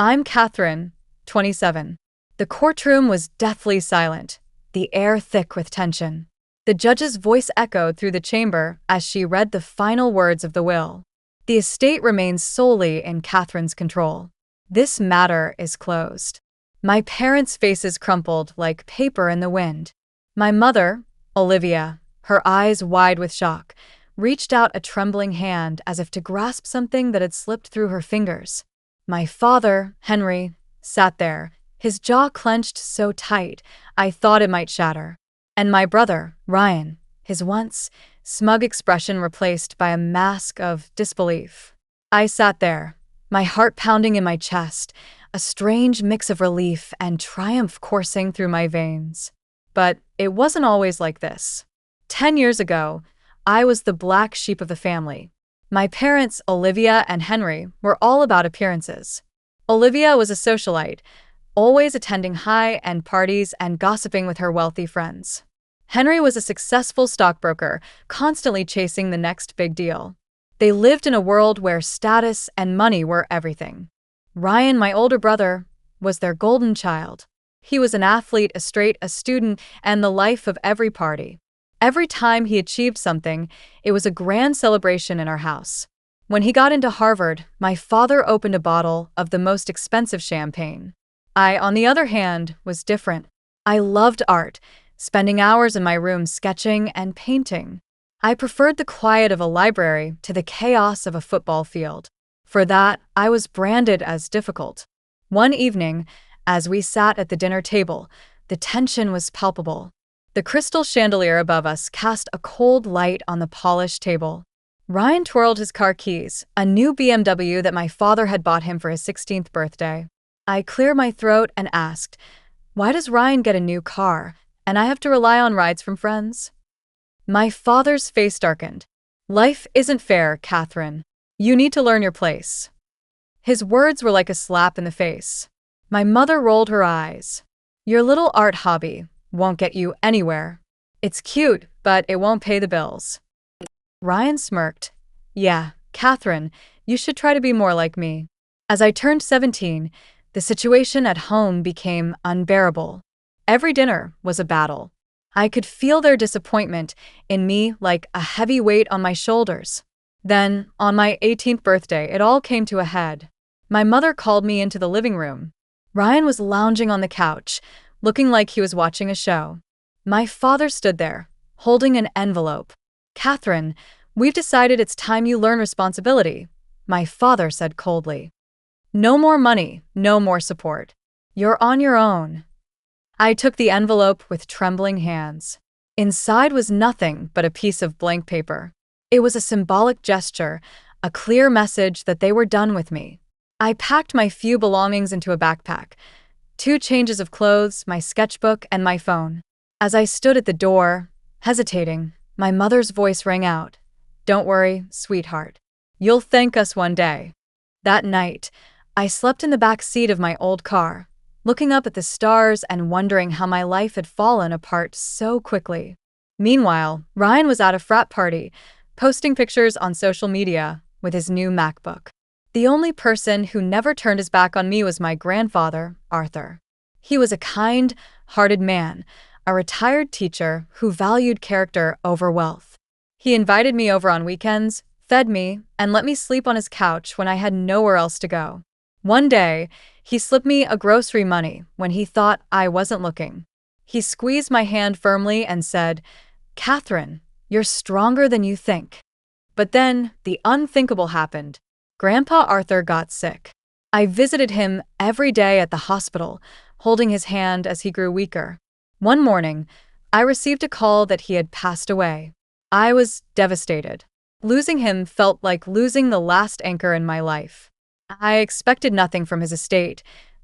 I'm Katherine, 27. The courtroom was deathly silent, the air thick with tension. The judge's voice echoed through the chamber as she read the final words of the will. The estate remains solely in Katherine's control. This matter is closed. My parents' faces crumpled like paper in the wind. My mother, Olivia, her eyes wide with shock, reached out a trembling hand as if to grasp something that had slipped through her fingers. My father, Henry, sat there, his jaw clenched so tight I thought it might shatter. And my brother, Ryan, his once smug expression replaced by a mask of disbelief. I sat there, my heart pounding in my chest, a strange mix of relief and triumph coursing through my veins. But it wasn't always like this. 10 years ago, I was the black sheep of the family. My parents, Olivia and Henry, were all about appearances. Olivia was a socialite, always attending high-end parties and gossiping with her wealthy friends. Henry was a successful stockbroker, constantly chasing the next big deal. They lived in a world where status and money were everything. Ryan, my older brother, was their golden child. He was an athlete, a student, and the life of every party. Every time he achieved something, it was a grand celebration in our house. When he got into Harvard, my father opened a bottle of the most expensive champagne. I, on the other hand, was different. I loved art, spending hours in my room sketching and painting. I preferred the quiet of a library to the chaos of a football field. For that, I was branded as difficult. One evening, as we sat at the dinner table, the tension was palpable. The crystal chandelier above us cast a cold light on the polished table. Ryan twirled his car keys, a new BMW that my father had bought him for his 16th birthday. I cleared my throat and asked, "Why does Ryan get a new car, and I have to rely on rides from friends?" My father's face darkened. "Life isn't fair, Katherine. You need to learn your place." His words were like a slap in the face. My mother rolled her eyes. "Your little art hobby won't get you anywhere. It's cute, but it won't pay the bills." Ryan smirked. "Yeah, Katherine, you should try to be more like me." As I turned 17, the situation at home became unbearable. Every dinner was a battle. I could feel their disappointment in me like a heavy weight on my shoulders. Then, on my 18th birthday, it all came to a head. My mother called me into the living room. Ryan was lounging on the couch, looking like he was watching a show. My father stood there, holding an envelope. "Katherine, we've decided it's time you learn responsibility," my father said coldly. "No more money, no more support. You're on your own." I took the envelope with trembling hands. Inside was nothing but a piece of blank paper. It was a symbolic gesture, a clear message that they were done with me. I packed my few belongings into a backpack, 2 changes of clothes, my sketchbook, and my phone. As I stood at the door, hesitating, my mother's voice rang out, "Don't worry, sweetheart. You'll thank us one day." That night, I slept in the back seat of my old car, looking up at the stars and wondering how my life had fallen apart so quickly. Meanwhile, Ryan was at a frat party, posting pictures on social media with his new MacBook. The only person who never turned his back on me was my grandfather, Arthur. He was a kind-hearted man, a retired teacher who valued character over wealth. He invited me over on weekends, fed me, and let me sleep on his couch when I had nowhere else to go. One day, he slipped me a grocery money when he thought I wasn't looking. He squeezed my hand firmly and said, "Katherine, you're stronger than you think." But then, the unthinkable happened. Grandpa Arthur got sick. I visited him every day at the hospital, holding his hand as he grew weaker. One morning, I received a call that he had passed away. I was devastated. Losing him felt like losing the last anchor in my life. I expected nothing from his estate,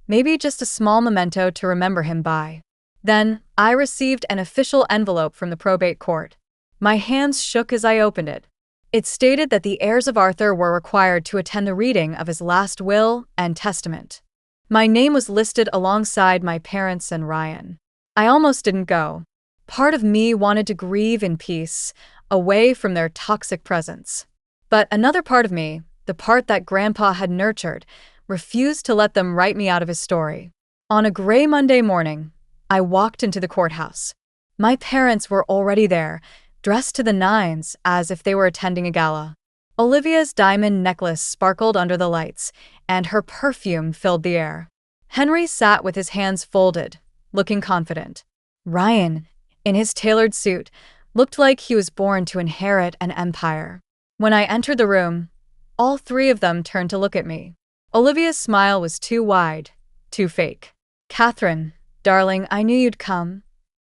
maybe just a small memento to remember him by. Then, I received an official envelope from the probate court. My hands shook as I opened it. It stated that the heirs of Arthur were required to attend the reading of his last will and testament. My name was listed alongside my parents and Ryan. I almost didn't go. Part of me wanted to grieve in peace, away from their toxic presence. But another part of me, the part that Grandpa had nurtured, refused to let them write me out of his story. On a gray Monday morning, I walked into the courthouse. My parents were already there, dressed to the nines as if they were attending a gala. Olivia's diamond necklace sparkled under the lights, and her perfume filled the air. Henry sat with his hands folded, looking confident. Ryan, in his tailored suit, looked like he was born to inherit an empire. When I entered the room, all three of them turned to look at me. Olivia's smile was too wide, too fake. "Katherine, darling, I knew you'd come."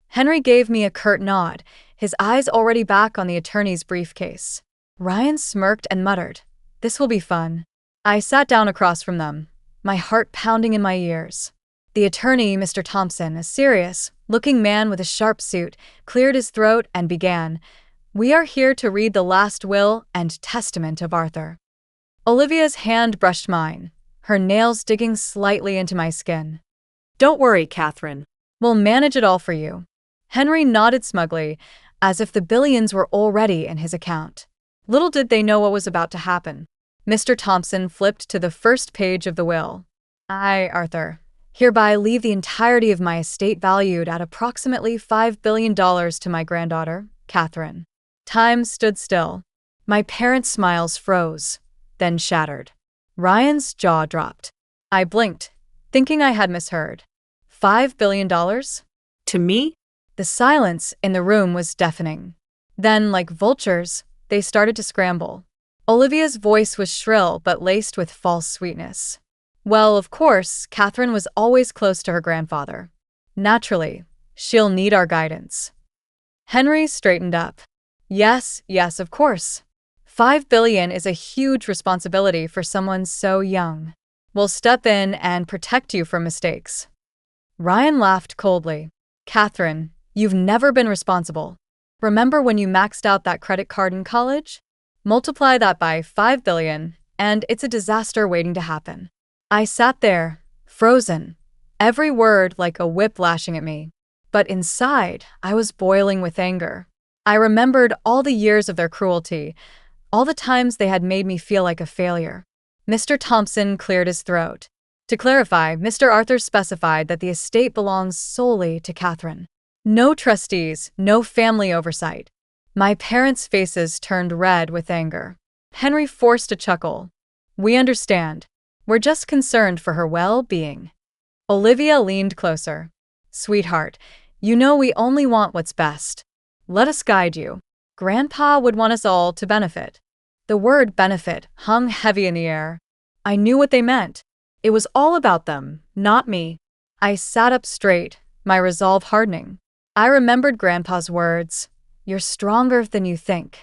Henry gave me a curt nod, his eyes already back on the attorney's briefcase. Ryan smirked and muttered, "This will be fun." I sat down across from them, my heart pounding in my ears. The attorney, Mr. Thompson, a serious-looking man with a sharp suit, cleared his throat and began, "We are here to read the last will and testament of Arthur." Olivia's hand brushed mine, her nails digging slightly into my skin. "Don't worry, Katherine. "We'll manage it all for you." Henry nodded smugly, as if the billions were already in his account. Little did they know what was about to happen. Mr. Thompson flipped to the first page of the will. "I, Arthur, hereby leave the entirety of my estate valued at approximately $5 billion to my granddaughter, Katherine." Time stood still. My parents' smiles froze, then shattered. Ryan's jaw dropped. I blinked, thinking I had misheard. $5 billion? To me? The silence in the room was deafening. Then, like vultures, they started to scramble. Olivia's voice was shrill but laced with false sweetness. Well, of course, Katherine was always close to her grandfather. Naturally, she'll need our guidance. Henry straightened up. Yes, of course. $5 billion is a huge responsibility for someone so young. We'll step in and protect you from mistakes. Ryan laughed coldly. "Katherine, you've never been responsible. Remember when you maxed out that credit card in college? Multiply that by $5 billion, and it's a disaster waiting to happen." I sat there, frozen, every word like a whip lashing at me. But inside, I was boiling with anger. I remembered all the years of their cruelty, all the times they had made me feel like a failure. Mr. Thompson cleared his throat. To clarify, Mr. Arthur specified that the estate belongs solely to Katherine. No trustees, no family oversight. My parents' faces turned red with anger. Henry forced a chuckle. "We understand. We're just concerned for her well-being." Olivia leaned closer. "Sweetheart, you know we only want what's best. Let us guide you. Grandpa would want us all to benefit." The word benefit hung heavy in the air. I knew what they meant. It was all about them, not me. I sat up straight, my resolve hardening. I remembered Grandpa's words, "You're stronger than you think."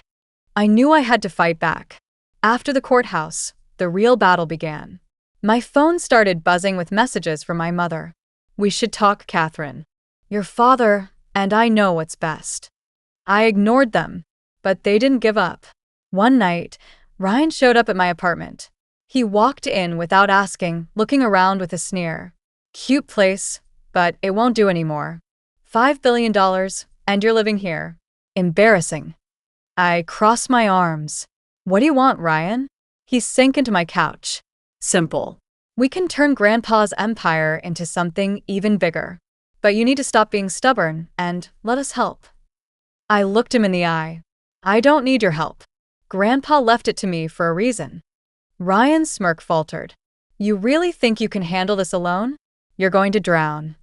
I knew I had to fight back. After the courthouse, the real battle began. My phone started buzzing with messages from my mother. "We should talk, Katherine. Your father and I know what's best." I ignored them, but they didn't give up. One night, Ryan showed up at my apartment. He walked in without asking, looking around with a sneer. "Cute place, but it won't do anymore. $5 billion, and you're living here. Embarrassing." I crossed my arms. "What do you want, Ryan?" He sank into my couch. "Simple. We can turn Grandpa's empire into something even bigger. But you need to stop being stubborn and let us help." I looked him in the eye. "I don't need your help. Grandpa left it to me for a reason." Ryan's smirk faltered. "You really think you can handle this alone? You're going to drown."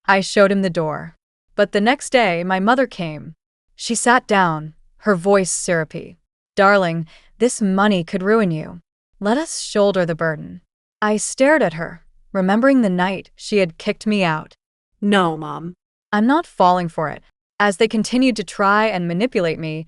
I showed him the door. But the next day, my mother came. She sat down, her voice syrupy. "Darling, this money could ruin you. Let us shoulder the burden." I stared at her, remembering the night she had kicked me out. "No, Mom." I'm not falling for it. As they continued to try and manipulate me,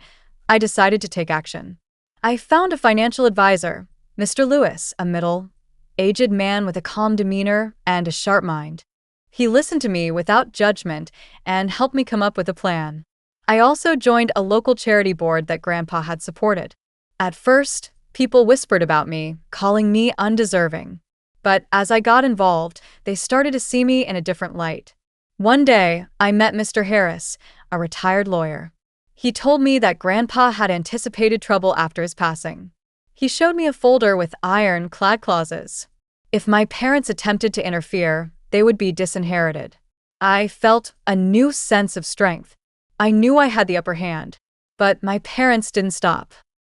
I decided to take action. I found a financial advisor, Mr. Lewis, a middle-aged man with a calm demeanor and a sharp mind. He listened to me without judgment and helped me come up with a plan. I also joined a local charity board that Grandpa had supported. At first, people whispered about me, calling me undeserving. But as I got involved, they started to see me in a different light. One day, I met Mr. Harris, a retired lawyer. He told me that Grandpa had anticipated trouble after his passing. He showed me a folder with iron-clad clauses. If my parents attempted to interfere, they would be disinherited. I felt a new sense of strength. I knew I had the upper hand. But my parents didn't stop.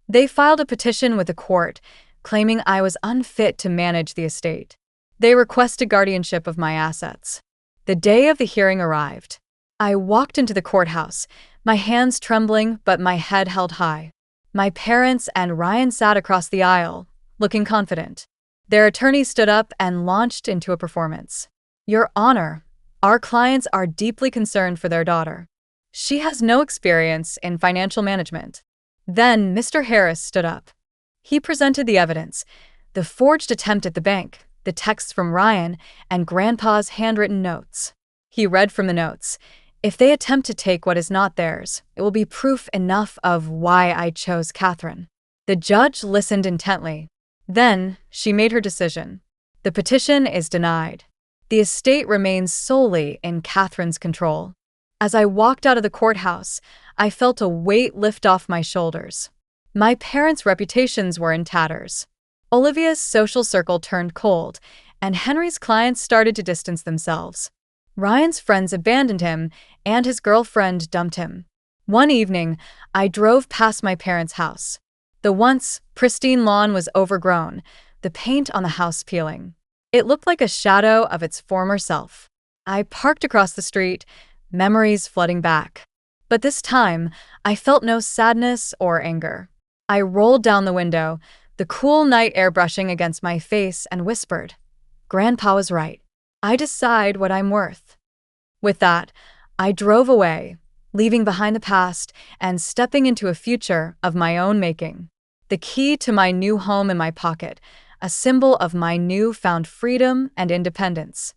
They filed a petition with the court, claiming I was unfit to manage the estate. They requested guardianship of my assets. The day of the hearing arrived. I walked into the courthouse, my hands trembling but my head held high. My parents and Ryan sat across the aisle, looking confident. Their attorney stood up and launched into a performance. "Your Honor, our clients are deeply concerned for their daughter. She has no experience in financial management." Then Mr. Harris stood up. He presented the evidence: the forged attempt at the bank, the texts from Ryan, and Grandpa's handwritten notes. He read from the notes: "If they attempt to take what is not theirs, it will be proof enough of why I chose Katherine." The judge listened intently. Then she made her decision. The petition is denied. The estate remains solely in Katherine's control. As I walked out of the courthouse, I felt a weight lift off my shoulders. My parents' reputations were in tatters. Olivia's social circle turned cold, and Henry's clients started to distance themselves. Ryan's friends abandoned him, and his girlfriend dumped him. One evening, I drove past my parents' house. The once pristine lawn was overgrown, the paint on the house peeling. It looked like a shadow of its former self. I parked across the street, memories flooding back. But this time, I felt no sadness or anger. I rolled down the window, the cool night air brushing against my face, and whispered, "Grandpa was right. I decide what I'm worth." With that, I drove away, leaving behind the past and stepping into a future of my own making. The key to my new home in my pocket, a symbol of my new-found freedom and independence.